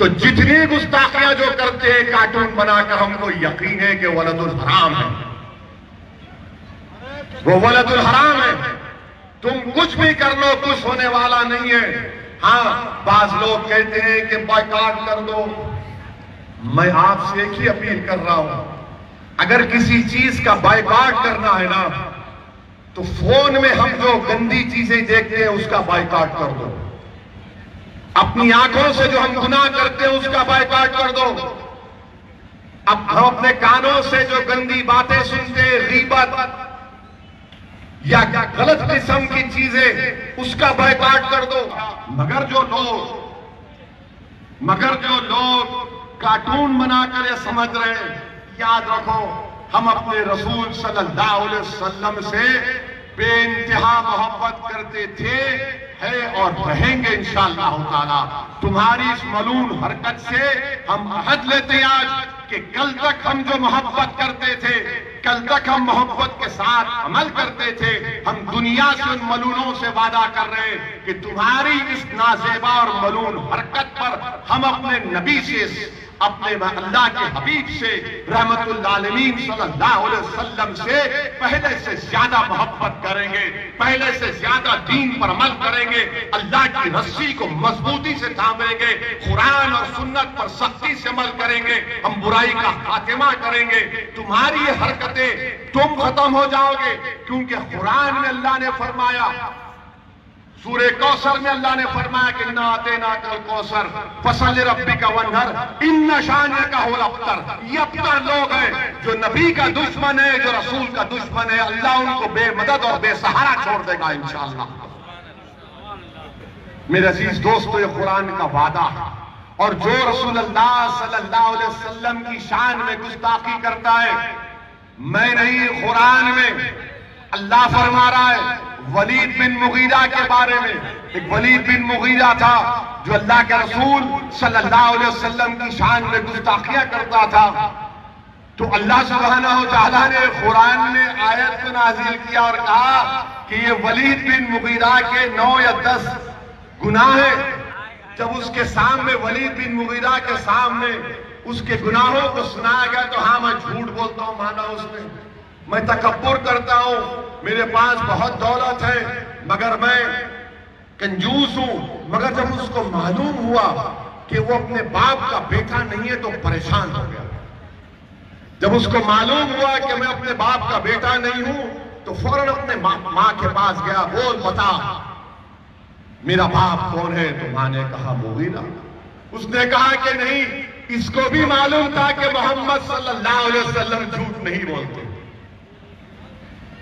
तो जितनी गुस्ताखियां जो करते हैं कार्टून बनाकर, हमको यकीन है कि वलदुल हराम है, वो वलदुल हराम है। तुम कुछ भी कर लो, कुछ होने वाला नहीं है। हाँ, बाज लोग कहते हैं कि बॉयकॉट कर दो। मैं आपसे एक ही अपील कर रहा हूं, अगर किसी चीज का बॉयकॉट करना है ना, तो फोन में हम जो गंदी चीजें देखते हैं उसका बॉयकॉट कर दो। अपनी आंखों से जो हम गुनाह करते हैं उसका बॉयकॉट कर दो। अब हम अपने कानों से जो गंदी बातें सुनते हैं, गीबत या गलत किस्म की चीजें, उसका बॉयकॉट कर दो। मगर जो लोग कार्टून बनाकर ये समझ रहे हैं, याद रखो, हम अपने रसूल सल्लल्लाहु अलैहि वसल्लम से बेइंतहा मोहब्बत करते थे, है और रहेंगे इंशाअल्लाह ताला। तुम्हारी इस मलून हरकत से हम अहद लेते हैं आज कि कल तक हम जो मोहब्बत करते थे, कल तक हम मोहब्बत के साथ अमल करते थे, हम दुनिया से उन मलूनों से वादा कर रहे हैं कि तुम्हारी इस नाजेबा और मलून हरकत पर हम अपने नबी से, अपने अल्लाह के हबीब से, रहमतुल आलमीन सल्लल्लाहु अलैहि वसल्लम से पहले से ज्यादा मोहब्बत करेंगे, पहले से ज्यादा दीन पर अमल करेंगे, अल्लाह की रस्सी को मजबूती से थामेंगे, कुरान और सुन्नत पर सख्ती से अमल करेंगे, हम बुराई का खात्मा करेंगे। तुम्हारी ये हरकतें, तुम खत्म हो जाओगे, क्योंकि कुरान में अल्लाह ने फरमाया, सूरे कौसर में अल्लाह ने फरमाया कि ना आते ना कल कौसर फसल रब्बी का वनहर इन शानिया का होल अफ्तर। ये अफ्तर लोग हैं जो नबी का दुश्मन है, जो रसूल का दुश्मन है, अल्लाह उनको बेमदद और बेसहारा छोड़ देगा इंशाअल्लाह। मेरे अजीज दोस्तों, ये कुरान का वादा है, और जो रसूल अल्लाह सल्लल्लाहु अलैहि वसल्लम की शान में गुस्ताखी करता है, मैं नहीं, कुरान में अल्लाह फरमा रहा है वलीद बिन मुगीरा के बारे में। एक वलीद बिन मुगीरा था जो अल्लाह के रसूल सल्लल्लाहु अलैहि वसल्लम की शान में गुस्ताखियां करता था। तो अल्लाह सुब्हानहू व तआला ने कुरान में आयत को नाजिल किया और कहा कि ये वलीद बिन मुगीरा के 9 या 10 गुनाह है। जब उसके सामने, वलीद बिन मुगीरा के सामने उसके गुनाहों को सुनाया गया, तो हाँ, मैं झूठ बोलता हूं, माना उसने, मैं तकब्बुर करता हूं, मेरे पास बहुत दौलत है, मगर मैं कंजूस हूं। मगर जब उसको मालूम हुआ कि वो अपने बाप का बेटा नहीं है, तो परेशान हो गया। जब उसको मालूम हुआ कि मैं अपने बाप का बेटा नहीं हूं, तो फौरन अपने मां के पास गया, बोल बता मेरा बाप कौन है? तो मां ने कहा मुगीरा। उसने कहा कि नहीं, इसको भी मालूम था कि मोहम्मद सल्लल्लाहु अलैहि वसल्लम झूठ नहीं बोलते।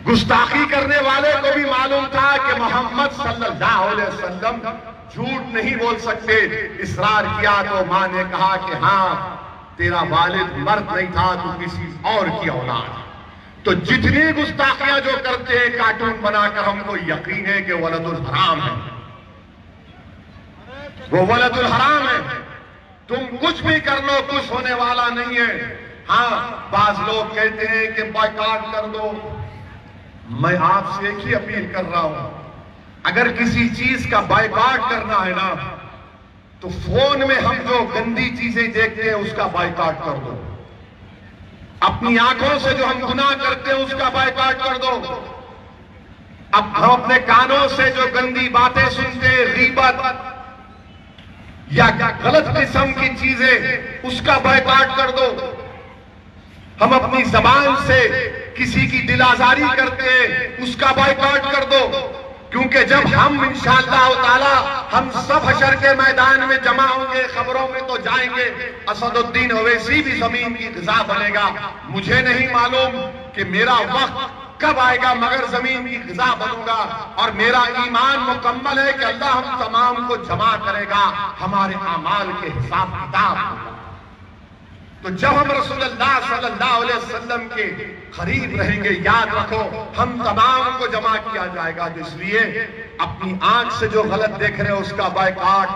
गुस्ताखी करने वाले को भी मालूम था कि मोहम्मद सल्लल्लाहु अलैहि वसल्लम झूठ नहीं बोल सकते। इसरार किया तो मां ने कहा कि हाँ, तेरा वालिद मर्द नहीं था, तू किसी और की औलाद। तो जितनी गुस्ताखियां जो करते हैं कार्टून बनाकर, हमको यकीन है कि वलदुल हराम है, वो वलदुल हराम है। तुम कुछ भी कर लो, कुछ होने वाला नहीं है। हाँ, बाज लोग कहते हैं कि बॉयकॉट कर दो। मैं आपसे एक ही अपील कर रहा हूं, अगर किसी चीज का बॉयकॉट करना है ना, तो फोन में हम जो गंदी चीजें देखते हैं उसका बॉयकॉट कर दो। अपनी आंखों से जो हम गुनाह करते हैं उसका बॉयकॉट कर दो। अब हम अपने कानों से जो गंदी बातें सुनते हैं, गीबत या गलत किस्म की चीजें, उसका बॉयकॉट कर दो। हम अपनी जबान से किसी की दिल आजारी करते हैं, उसका बॉयकॉट कर दो। क्योंकि जब हम इंशाअल्लाह ताला हम सब हशर के मैदान में जमा होंगे, खबरों में तो जाएंगे, असदुद्दीन ओवैसी भी जमीन की ग़िज़ा बनेगा। मुझे नहीं मालूम कि मेरा वक्त कब आएगा, मगर जमीन की ग़िज़ा बनूंगा। और मेरा ईमान मुकम्मल है कि अल्लाह हम तमाम को जमा करेगा, हमारे अमाल के हिसाब किताब होगा। तो जब हम रसूलुल्लाह सल्लल्लाहु अलैहि वसल्लम के करीब रहेंगे, याद रखो, हम तमाम को जमा किया जाएगा। तो इसलिए अपनी आंख से जो गलत देख रहे हो उसका बॉयकॉट,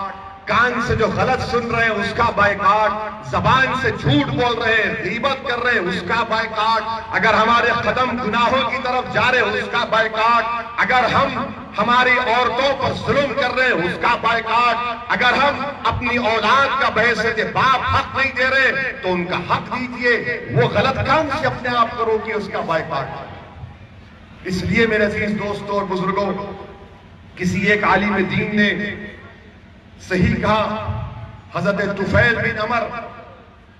कान से जो गलत सुन रहे हैं उसका बायकॉट, जबान से झूठ बोल रहे हैं, गीबत कर रहे हैं उसका बायकॉट, अगर हमारे कदम गुनाहों की तरफ जा रहे हैं उसका बायकॉट, अगर हम हमारी औरतों पर जुल्म कर रहे हैं उसका बायकॉट, अगर हम अपनी औलाद का बहैसियत बाप हक नहीं दे रहे तो उनका हक दीजिए, वो गलत काम से अपने आप करोगे उसका बायकॉट। इसलिए मेरे अजीज दोस्तों और बुजुर्गों, किसी एक आलिम दीन ने सही कहा, हजरत तुफैल बिन अमर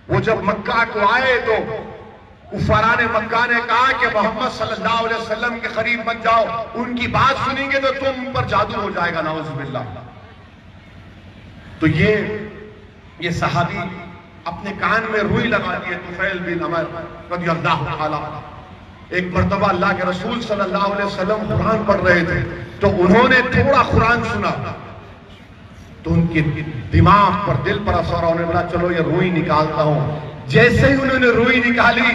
वो जब मक्का को आए तो कुफारान मक्का ने कहा कि मोहम्मद सल्लल्लाहु अलैहि वसल्लम के करीब मत जाओ, उनकी बात सुनेंगे तो तुम पर जादू हो जाएगा, नाउज़ुबिल्लाह। तो ये सहाबी अपने कान में रुई लगा दिए तुफैल बिन अमर रज़ियल्लाहु ताला। एक मर्तबा अल्लाह के रसूल सल्लल्लाहु अलैहि वसल्लम कुरान पढ़ रहे थे तो उन्होंने थोड़ा कुरान सुना तो उनके दिमाग पर, दिल पर असर, उन्होंने बोला चलो ये रुई निकालता हूं। जैसे ही उन्होंने रुई निकाली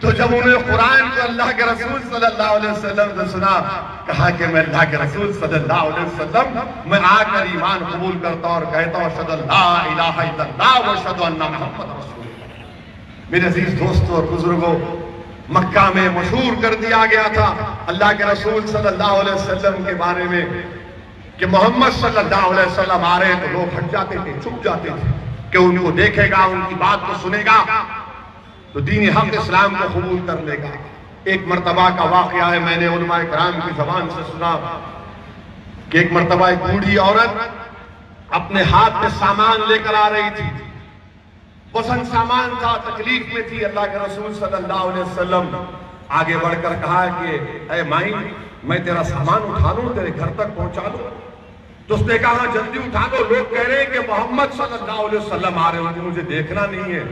तो जब उन्होंने कुरान को अल्लाह के रसूल सल्लल्लाहु अलैहि वसल्लम से सुना, कहा कि मैं अल्लाह के रसूल सल्लल्लाहु अलैहि वसल्लम मैं आकर ईमान कबूल करता और कहता हूं अशहदु अल्ला इलाहा इल्लल्लाह व अशहदु अन्ना मुहम्मद रसूलुल्लाह। मेरे अजीज दोस्तों और बुजुर्गों, मक्का में मशहूर कर दिया गया था अल्लाह के रसूल सल्लल्लाहु अलैहि वसल्लम के बारे में कि मोहम्मद सल्लल्लाहु अलैहि वसल्लम आ रहे तो लोग हट जाते थे, छुप जाते थे कि उनको देखेगा, उनकी बात को सुनेगा तो दीन हक इस्लाम को कबूल कर लेगा। एक मर्तबा का वाकया है, मैंने उलमा इकराम की जबान से सुना कि एक मर्तबा एक बूढ़ी औरत अपने हाथ में सामान लेकर आ रही थी, वजन सामान था, तकलीफ में थी। अल्लाह के रसूल सल्लल्लाहु अलैहि वसल्लम आगे बढ़कर कहा कि ऐ माई, मैं तेरा सामान उठा लूं, तेरे घर तक पहुंचा लूं? तो उसने कहा जल्दी उठा दो, लोग कह रहे हैं कि मोहम्मद सल्लल्लाहु अलैहि वसल्लम आ रहे हैं, मुझे देखना नहीं है,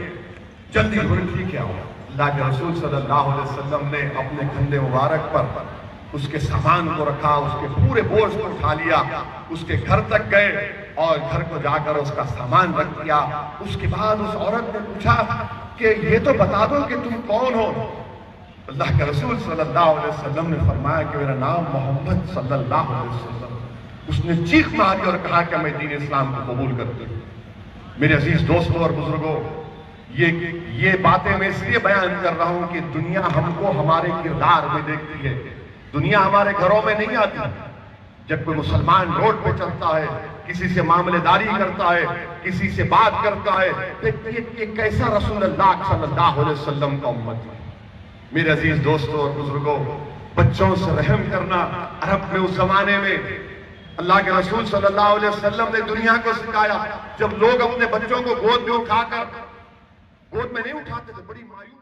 जल्दी बोले ठीक है। अल्लाह के रसूल सल्लल्लाहु अलैहि वसल्लम ने अपने कंधे मुबारक पर उसके सामान को रखा, उसके पूरे बोझ को उठा लिया, उसके घर तक गए और घर को जाकर उसका सामान रख दिया। उसके बाद उस औरत ने पूछा कि ये तो बता दो कि तुम कौन हो? अल्लाह के रसूल सल्लल्लाहु अलैहि वसल्लम ने फरमाया कि मेरा नाम मोहम्मद सल्लल्लाहु अलैहि वसल्लम। उसने चीख मारी और कहा कि मैं दीन इस्लाम को कबूल करती हूँ। मेरे अजीज दोस्तों और बुजुर्गों, ये बातें मैं इसलिए बयान कर रहा हूं कि दुनिया हमको हमारे किरदार में देखती है, दुनिया हमारे घरों में नहीं आती। जब कोई मुसलमान रोड पे चलता है, किसी से मामलेदारी करता है, किसी से बात करता है, तो ये कैसा रसूलुल्लाह सल्लल्लाहु अलैहि वसल्लम का उम्मत है। मेरे अजीज दोस्तों और बुजुर्गों, बच्चों से रहम करना अरब में उस जमाने में अल्लाह के रसूल सल्लल्लाहु अलैहि वसल्लम ने दुनिया को सिखाया। जब लोग अपने बच्चों को गोद में उठाकर, गोद में नहीं उठाते थे, बड़ी मायूस